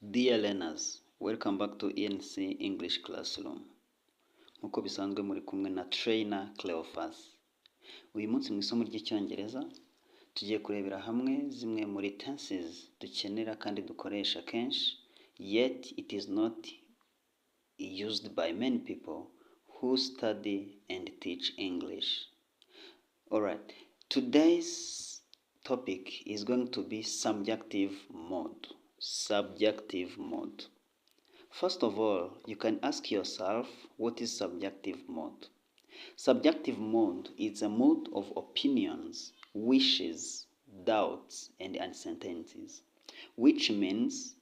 Dear learners, welcome back to ENC English Classroom. Nk'uko bisanzwe muri kumwe na Trainer Cleophas. Uyu munsi mu isomo ry'Icyongereza tugiye kurebera hamwe zimwe muri tenses dukenera kandi dukoresha kenshi, yet it is not used by many people who study and teach English. Alright, today's topic is going to be subjunctive mode. Subjunctive mode. First of all, you can ask yourself, what is subjunctive mode? Subjunctive mode is a mode of opinions, wishes, doubts, and uncertainties, which means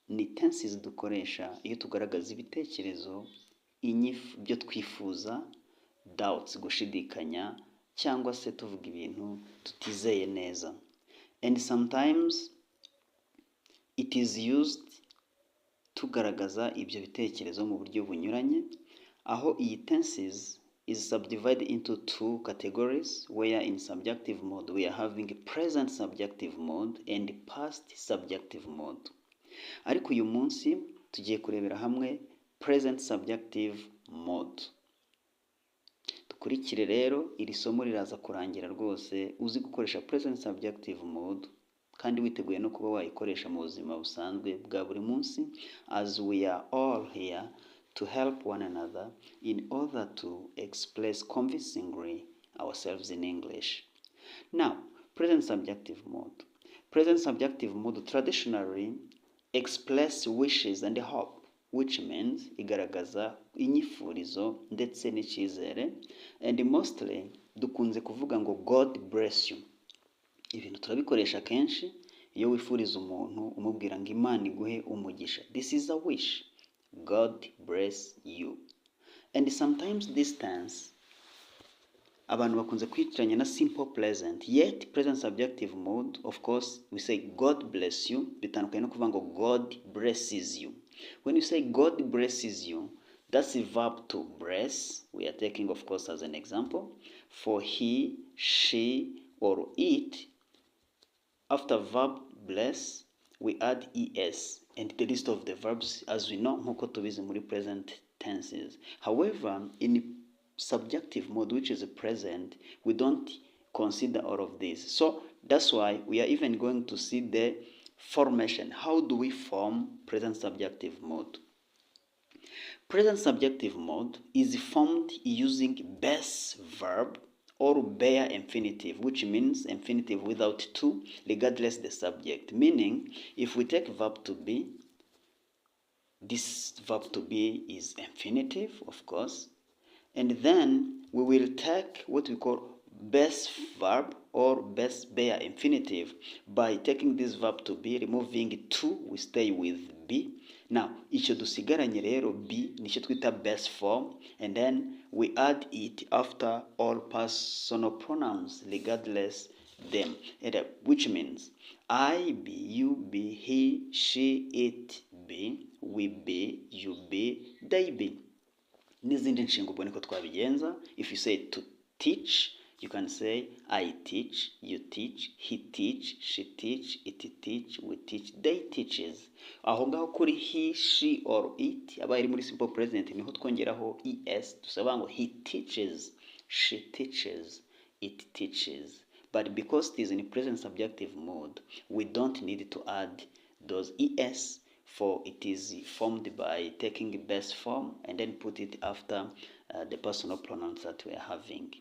ni tenses dukoresha iyo tugaragaza ibitekerezo, ibyo twifuza, doubts, gushidikanya, cyangwa se tuvuga ibintu tutizeye neza. And sometimes it is used tugaragaza ibyo bitekerezo mu buryo bunyuranye, aho iyi tenses is subdivided into two categories, where in subjunctive mode we are having present subjunctive mode and past subjunctive mode. Ariko uyu munsi tugiye kurebera hamwe present subjunctive mode. Dukurikire rero, iri somo riraza kurangira rwose uzi gukoresha present subjunctive mode kandi witeguye no kuba wayikoresha mu buzima busanzwe bwa buri munsi, as we are all here to help one another in order to express convincingly ourselves in English. Now, present subjunctive mode. Present subjunctive mode traditionally express wishes and hope, which means igaragaza inyifurizo ndetse n'icyizere, and mostly dukunze kuvuga ngo God bless you. Ibintu turabikoresha kenshi iyo wifuriza umuntu umubwira ngo Imana iguhe umugisha. This is a wish. God bless you. And sometimes this tense abantu bakunze kwitiranya na simple present, yet present subjunctive mode, of course we say God bless you, bitandukanye no kuvuga ngo God blesses you. When you say God blesses you, that's the verb to bless. We are taking, of course, as an example, for he, she, or it. After verb bless, we add es, and the list of the verbs, as we know, nkuko tubizi muri present tenses. However, in subjunctive mode, which is present, we don't consider all of this. So that's why we are even going to see the formation. How do we form present subjunctive mode? Present subjunctive mode is formed using base verb or bare infinitive, which means infinitive without to, regardless the subject. Meaning, if we take verb to be, this verb to be is infinitive, of course, and then we will take what we call base verb or base bare infinitive. By taking this verb to be, removing to, we stay with be. Now, icyo dusigaranye rero be nicyo twita base form, and then we add it after all personal pronouns regardless them, which means I be, you be, he, she, it be, we be, you be, they be. N'izindi nshinga ubwo niko twabigenza. If you say to teach, you can say I teach, you teach, he teach, she teach, it teach, we teach, they teaches. Aho ngaho kuri he, she, or it aba iri muri simple present niho twongeraho es, dusaba ngo he teaches, she teaches, it teaches. But because it is in present subjunctive mode, we don't need to add those es, for it is formed by taking the base form and then put it after the personal pronouns that we are having.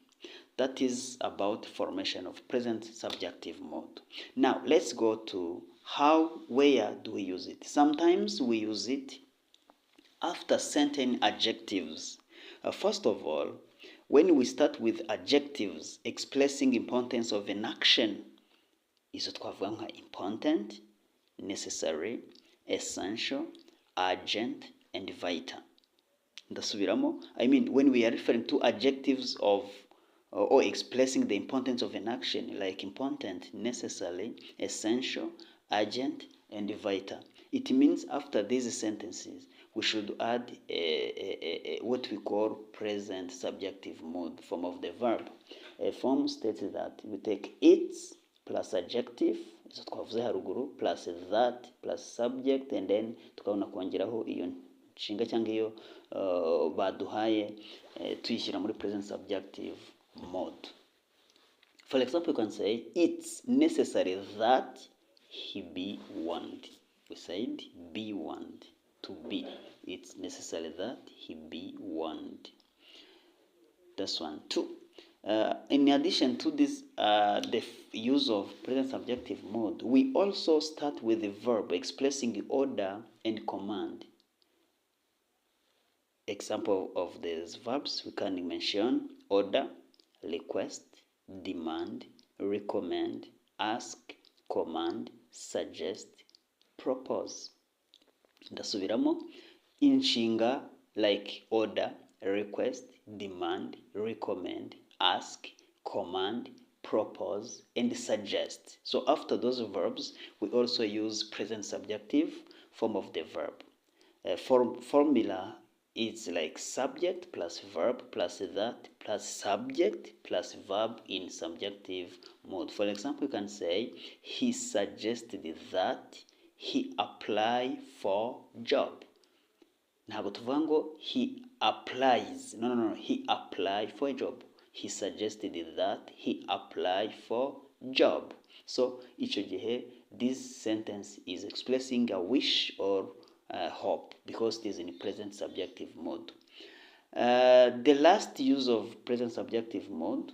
That is about formation of present subjunctive mode. Now let's go to where do we use it? Sometimes we use it after certain adjectives. First of all, when we start with adjectives expressing importance of an action, izo twavuga nka important, necessary, essential, urgent, and vital. Ndasubiramo, I mean when we are referring to adjectives of or expressing the importance of an action, like important, necessary, essential, urgent, and vital. It means after these sentences, we should add what we call present subjunctive mode form of the verb. A form states that we take it plus adjective, izo twavuze haruguru plus that plus subject and then tukabona kongeraho iyo nshinga cyangwa iyo baduhaye tuyishyira muri present subjunctive mode. For example, you can say it's necessary that he be warned. We said be warned, to be. It's necessary that he be warned. That's one. Two. In addition to this, the use of present subjunctive mode, we also start with the verb expressing order and command. Example of these verbs we can mention order, request, demand, recommend, ask, command, suggest, propose. Ndasubiramo inshinga like order, request, demand, recommend, ask, command, propose, and suggest. So after those verbs, we also use present subjunctive form of the verb. Formula is like subject plus verb plus that plus subject plus verb in subjunctive mode. For example, you can say he suggested that he apply for job. Ntabwo tuvuga ngo he applies. No. He apply for a job. He suggested that he apply for job. So icyo gihe this sentence is expressing a wish or hope because it is in present subjunctive mode. The last use of present subjunctive mode,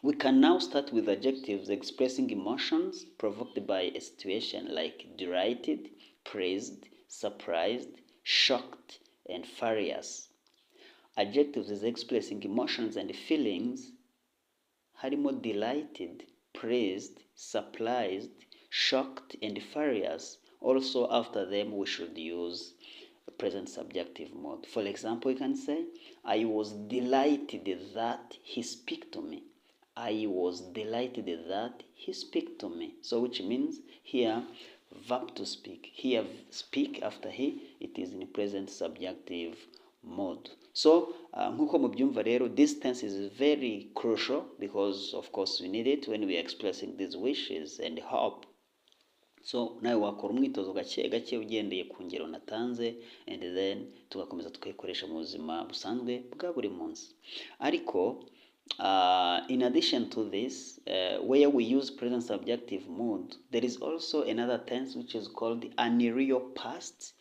we can now start with adjectives expressing emotions provoked by a situation like delighted, praised, surprised, shocked, and furious. Adjectives is expressing emotions and feelings harimo delighted, praised, surprised, shocked, and furious. Also after them we should use present subjunctive mode. For example, you can say I was delighted that he speak to me. I was delighted that he speak to me. So which means here verb to speak. Here speak after he, it is in present subjunctive mode. So nkuko mubyumva rero, this tense is very crucial because of course we need it when we are expressing these wishes and hope. So nawe wakora umwitozo gake gake ugendeye ku ngero natanze and then tugakomeza tukayikoresha mu buzima busanzwe bwa buri munsi. Ariko in addition to this, where we use present subjunctive mode, there is also another tense which is called the unreal past,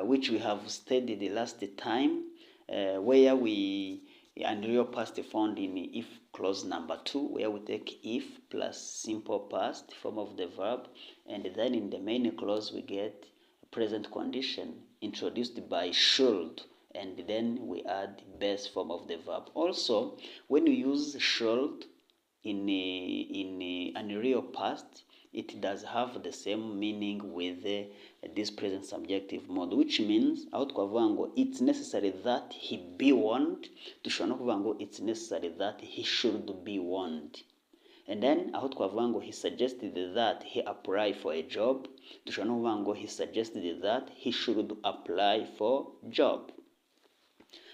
which we have studied the last time, where we unreal past found in if clause number 2, where we take if plus simple past form of the verb, and then in the main clause we get present condition introduced by should, and then we add base form of the verb. Also, when you use should in unreal past, it does have the same meaning with this present subjunctive mode, which means aho twavuga ngo it's necessary that he be warned, dushobora no kuvuga ngo it's necessary that he should be warned. And then aho twavuga ngo he suggested that he apply for a job, dushobora no kuvuga ngo he suggested that he should apply for job.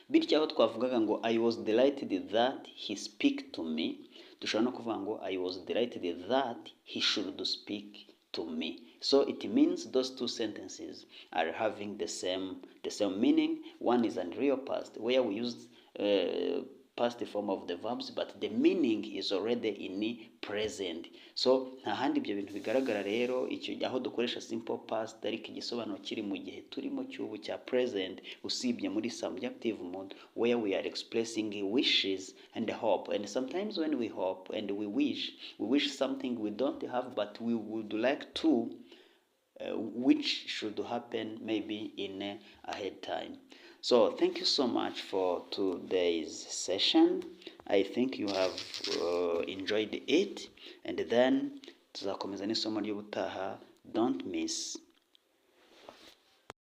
Bityo aho twavugaga ngo I was delighted that he speak to me, dushobora no kuvuga ngo I was delighted that he should speak to me. So it means those two sentences are having the same meaning. One is unreal past, where we use past form of the verbs, but the meaning is already in present. So nta handi ibyo bintu bigaragara rero icyo aho dukoresha simple past ariko igisobanuro kiri mu gihe turimo cy'ubu cya present, usibye muri subjunctive mode where we are expressing wishes and hope. And sometimes when we hope and we wish something we don't have but we would like to, which should happen maybe in ahead time. So thank you so much for today's session. I think you have enjoyed it, and then tuzakomeza n'isomo ry'ubutaha. Don't miss.